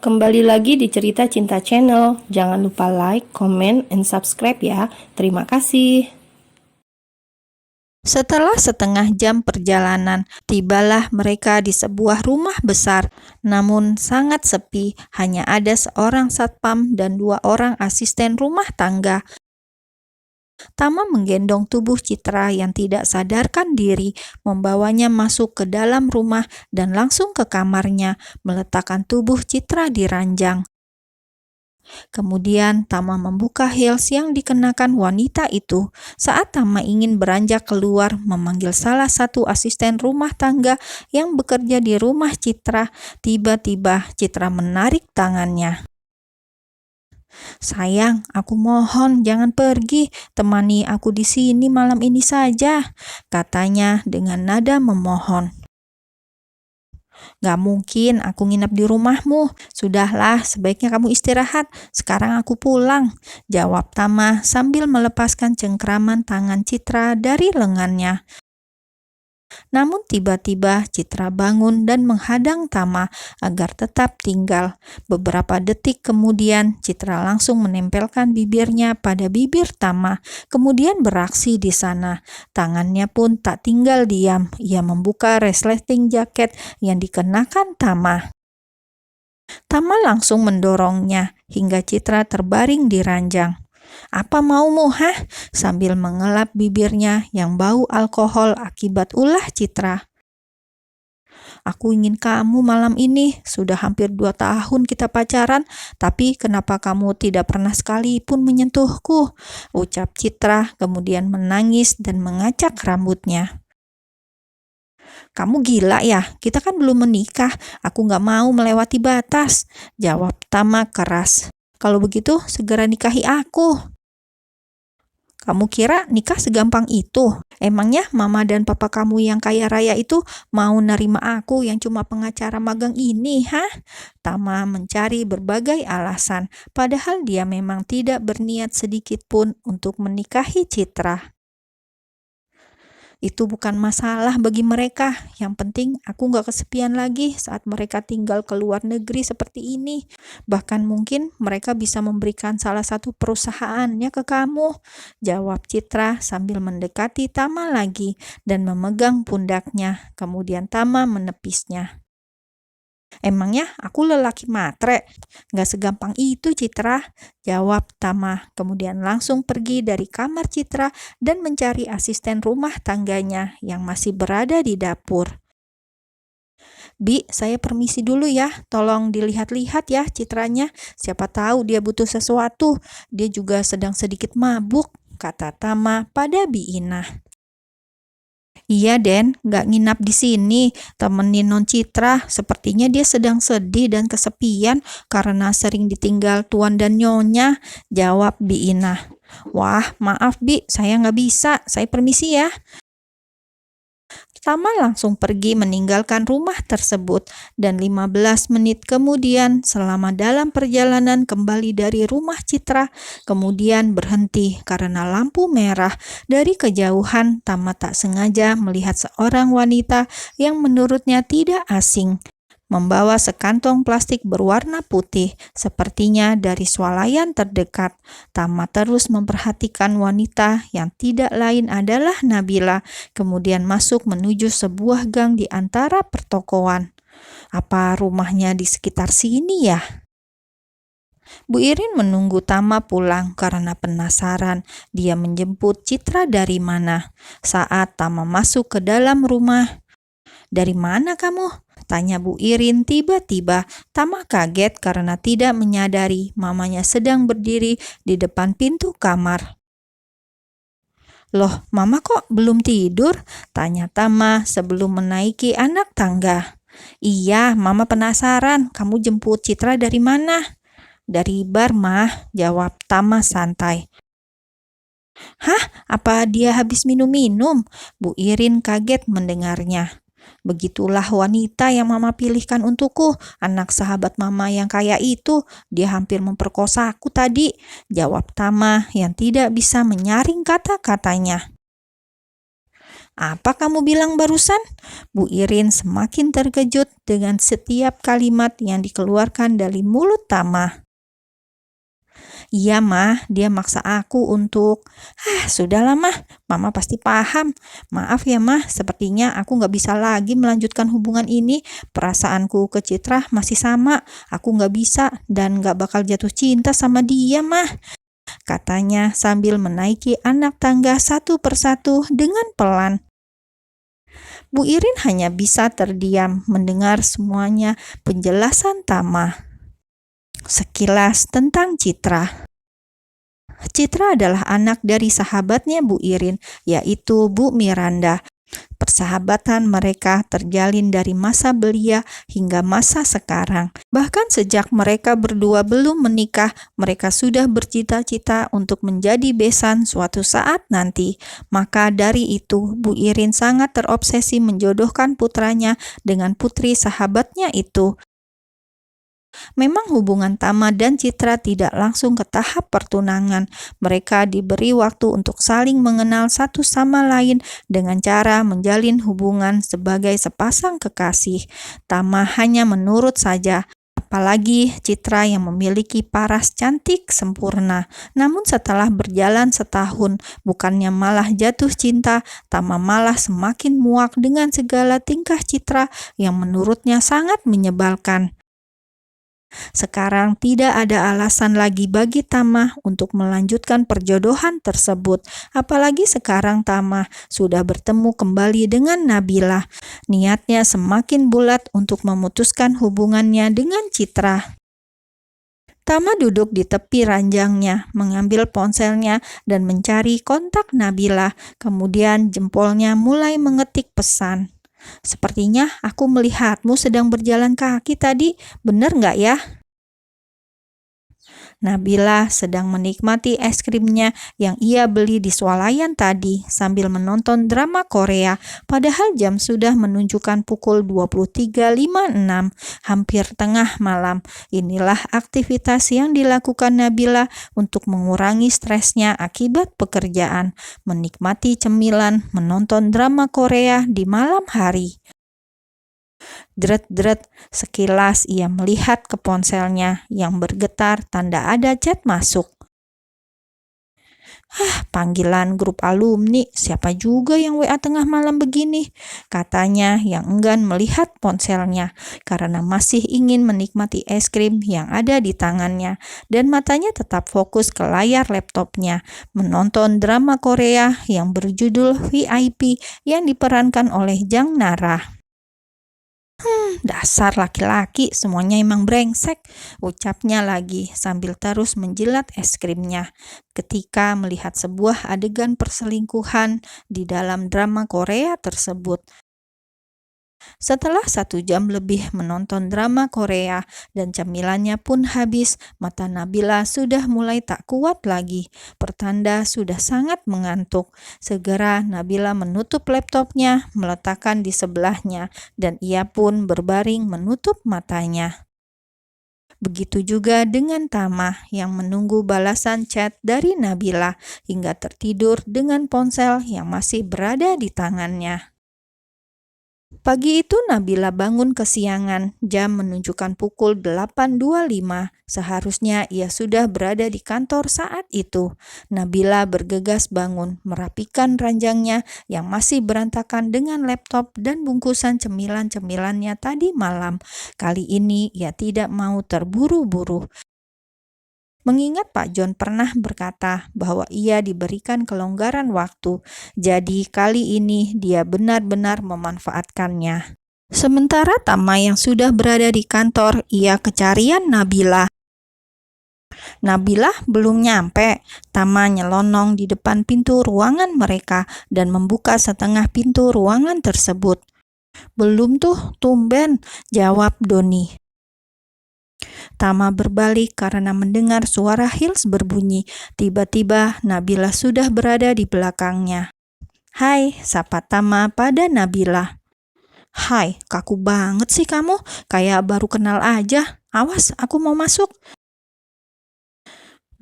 Kembali lagi di Cerita Cinta Channel. Jangan lupa like, comment, and subscribe ya. Terima kasih. Setelah setengah jam perjalanan, tibalah mereka di sebuah rumah besar, namun sangat sepi. Hanya ada seorang satpam dan 2 orang asisten rumah tangga. Tama menggendong tubuh Citra yang tidak sadarkan diri, membawanya masuk ke dalam rumah dan langsung ke kamarnya, meletakkan tubuh Citra di ranjang. Kemudian Tama membuka heels yang dikenakan wanita itu. Saat Tama ingin beranjak keluar, memanggil salah satu asisten rumah tangga yang bekerja di rumah Citra, tiba-tiba Citra menarik tangannya. "Sayang, aku mohon jangan pergi, temani aku di sini malam ini saja," katanya dengan nada memohon. "Gak mungkin aku nginep di rumahmu. Sudahlah, sebaiknya kamu istirahat. Sekarang aku pulang," jawab Tama sambil melepaskan cengkraman tangan Citra dari lengannya. Namun tiba-tiba Citra bangun dan menghadang Tama agar tetap tinggal. Beberapa detik kemudian Citra langsung menempelkan bibirnya pada bibir Tama, kemudian beraksi di sana. Tangannya pun tak tinggal diam. Ia membuka resleting jaket yang dikenakan Tama. Tama langsung mendorongnya hingga Citra terbaring di ranjang. "Apa maumu, hah?" sambil mengelap bibirnya yang bau alkohol akibat ulah Citra. "Aku ingin kamu malam ini. Sudah hampir 2 tahun kita pacaran, tapi kenapa kamu tidak pernah sekalipun menyentuhku?" ucap Citra, kemudian menangis dan mengacak rambutnya. "Kamu gila ya? Kita kan belum menikah. Aku gak mau melewati batas," jawab Tama keras. "Kalau begitu, segera nikahi aku." "Kamu kira nikah segampang itu? Emangnya mama dan papa kamu yang kaya raya itu mau nerima aku yang cuma pengacara magang ini, hah?" Tama mencari berbagai alasan, padahal dia memang tidak berniat sedikit pun untuk menikahi Citra. "Itu bukan masalah bagi mereka. Yang penting aku gak kesepian lagi saat mereka tinggal ke luar negeri seperti ini. Bahkan mungkin mereka bisa memberikan salah satu perusahaannya ke kamu," jawab Citra sambil mendekati Tama lagi dan memegang pundaknya. Kemudian Tama menepisnya. "Emangnya aku lelaki matre? Gak segampang itu, Citra," jawab Tama. Kemudian langsung pergi dari kamar Citra dan mencari asisten rumah tangganya yang masih berada di dapur. "Bi, saya permisi dulu ya. Tolong dilihat-lihat ya Citranya. Siapa tahu dia butuh sesuatu. Dia juga sedang sedikit mabuk," kata Tama pada Bi Inah. "Iya, Den, gak nginap di sini, temenin Non Citra. Sepertinya dia sedang sedih dan kesepian karena sering ditinggal Tuan dan Nyonya," jawab Bi Inah. "Wah, maaf Bi, saya gak bisa. Saya permisi ya." Tama langsung pergi meninggalkan rumah tersebut dan 15 menit kemudian selama dalam perjalanan kembali dari rumah Citra, kemudian berhenti karena lampu merah. Dari kejauhan, Tama tak sengaja melihat seorang wanita yang menurutnya tidak asing, membawa sekantong plastik berwarna putih, sepertinya dari swalayan terdekat. Tama terus memperhatikan wanita yang tidak lain adalah Nabila, kemudian masuk menuju sebuah gang di antara pertokoan. Apa rumahnya di sekitar sini ya? Bu Irin menunggu Tama pulang karena penasaran dia menjemput Citra dari mana. Saat Tama masuk ke dalam rumah, "Dari mana kamu?" tanya Bu Irin tiba-tiba. Tama kaget karena tidak menyadari mamanya sedang berdiri di depan pintu kamar. "Loh, Mama kok belum tidur?" tanya Tama sebelum menaiki anak tangga. "Iya, Mama penasaran. Kamu jemput Citra dari mana?" "Dari bar, Mah," jawab Tama santai. "Hah? Apa dia habis minum-minum?" Bu Irin kaget mendengarnya. "Begitulah wanita yang Mama pilihkan untukku, anak sahabat Mama yang kaya itu. Dia hampir memperkosaku tadi," jawab Tama yang tidak bisa menyaring kata-katanya. Apa kamu bilang barusan? Bu Irin semakin terkejut dengan setiap kalimat yang dikeluarkan dari mulut Tama. Iya mah, dia maksa aku untuk, sudahlah mah, mama pasti paham. Maaf ya mah, sepertinya aku gak bisa lagi melanjutkan hubungan ini. Perasaanku ke Citra masih sama, aku gak bisa dan gak bakal jatuh cinta sama dia mah, katanya sambil menaiki anak tangga satu persatu dengan pelan. Bu Irin hanya bisa terdiam mendengar semuanya penjelasan Tama. Sekilas tentang Citra. Citra adalah anak dari sahabatnya Bu Irin, yaitu Bu Miranda. Persahabatan mereka terjalin dari masa belia hingga masa sekarang. Bahkan sejak mereka berdua belum menikah, mereka sudah bercita-cita untuk menjadi besan suatu saat nanti. Maka dari itu, Bu Irin sangat terobsesi menjodohkan putranya dengan putri sahabatnya itu. Memang hubungan Tama dan Citra tidak langsung ke tahap pertunangan. Mereka diberi waktu untuk saling mengenal satu sama lain dengan cara menjalin hubungan sebagai sepasang kekasih. Tama hanya menurut saja, apalagi Citra yang memiliki paras cantik sempurna. Namun setelah berjalan setahun, bukannya malah jatuh cinta, Tama malah semakin muak dengan segala tingkah Citra yang menurutnya sangat menyebalkan. Sekarang tidak ada alasan lagi bagi Tama untuk melanjutkan perjodohan tersebut. Apalagi sekarang Tama sudah bertemu kembali dengan Nabila. Niatnya semakin bulat untuk memutuskan hubungannya dengan Citra. Tama duduk di tepi ranjangnya, mengambil ponselnya dan mencari kontak Nabila. Kemudian jempolnya mulai mengetik pesan. Sepertinya aku melihatmu sedang berjalan kaki tadi, benar nggak ya? Nabila sedang menikmati es krimnya yang ia beli di swalayan tadi sambil menonton drama Korea. Padahal jam sudah menunjukkan pukul 23.56, hampir tengah malam. Inilah aktivitas yang dilakukan Nabila untuk mengurangi stresnya akibat pekerjaan, menikmati cemilan, menonton drama Korea di malam hari. Dret-dret, sekilas ia melihat ke ponselnya yang bergetar tanda ada chat masuk. Panggilan grup alumni, siapa juga yang WA tengah malam begini? Katanya yang enggan melihat ponselnya karena masih ingin menikmati es krim yang ada di tangannya dan matanya tetap fokus ke layar laptopnya, menonton drama Korea yang berjudul VIP yang diperankan oleh Jang Nara. Dasar laki-laki, semuanya emang brengsek, ucapnya lagi sambil terus menjilat es krimnya ketika melihat sebuah adegan perselingkuhan di dalam drama Korea tersebut. Setelah 1 jam lebih menonton drama Korea dan cemilannya pun habis, mata Nabila sudah mulai tak kuat lagi. Pertanda sudah sangat mengantuk. Segera Nabila menutup laptopnya, meletakkan di sebelahnya, dan ia pun berbaring menutup matanya. Begitu juga dengan Tama yang menunggu balasan chat dari Nabila hingga tertidur dengan ponsel yang masih berada di tangannya. Pagi itu Nabila bangun kesiangan, jam menunjukkan pukul 8.25. Seharusnya ia sudah berada di kantor saat itu. Nabila bergegas bangun, merapikan ranjangnya yang masih berantakan dengan laptop dan bungkusan cemilan-cemilannya tadi malam. Kali ini ia tidak mau terburu-buru. Mengingat Pak John pernah berkata bahwa ia diberikan kelonggaran waktu, jadi kali ini dia benar-benar memanfaatkannya. Sementara Tama yang sudah berada di kantor, ia kecarian Nabila. Nabila belum nyampe. Tama nyelonong di depan pintu ruangan mereka dan membuka setengah pintu ruangan tersebut. Belum tuh, tumben, jawab Doni. Tama berbalik karena mendengar suara heels berbunyi. Tiba-tiba Nabila sudah berada di belakangnya. "Hai," sapa Tama pada Nabila. "Hai, kaku banget sih kamu, kayak baru kenal aja. Awas, aku mau masuk."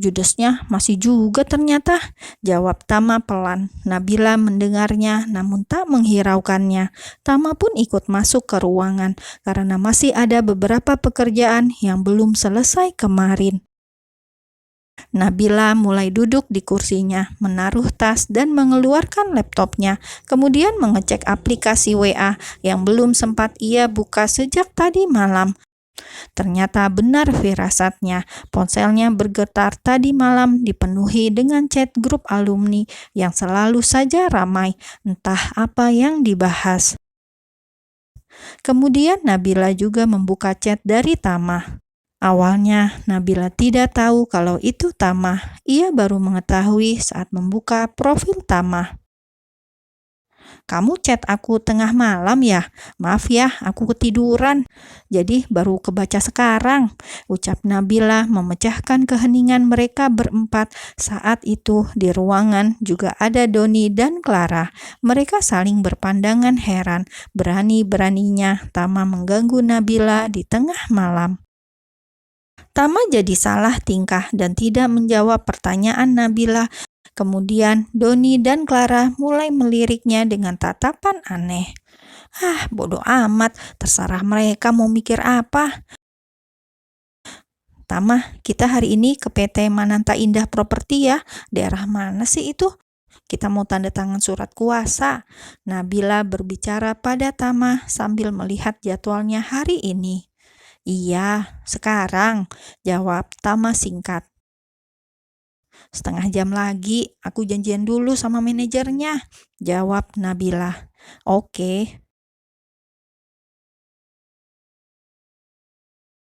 Judesnya masih juga ternyata, jawab Tama pelan. Nabila mendengarnya namun tak menghiraukannya. Tama pun ikut masuk ke ruangan karena masih ada beberapa pekerjaan yang belum selesai kemarin. Nabila mulai duduk di kursinya, menaruh tas dan mengeluarkan laptopnya, kemudian mengecek aplikasi WA yang belum sempat ia buka sejak tadi malam. Ternyata benar firasatnya, ponselnya bergetar tadi malam dipenuhi dengan chat grup alumni yang selalu saja ramai, entah apa yang dibahas. Kemudian Nabila juga membuka chat dari Tama. Awalnya Nabila tidak tahu kalau itu Tama. Ia baru mengetahui saat membuka profil Tama. Kamu chat aku tengah malam ya? Maaf ya, aku ketiduran. Jadi baru kebaca sekarang, ucap Nabila memecahkan keheningan mereka berempat. Saat itu di ruangan juga ada Doni dan Clara. Mereka saling berpandangan heran. Berani-beraninya Tama mengganggu Nabila di tengah malam. Tama jadi salah tingkah dan tidak menjawab pertanyaan Nabila. Kemudian Doni dan Clara mulai meliriknya dengan tatapan aneh. Bodoh amat, terserah mereka mau mikir apa. Tama, kita hari ini ke PT Mananta Indah Properti ya. Daerah mana sih itu? Kita mau tanda tangan surat kuasa. Nabila berbicara pada Tama sambil melihat jadwalnya hari ini. Iya, sekarang, jawab Tama singkat. Setengah jam lagi, aku janjian dulu sama manajernya, jawab Nabila. Oke,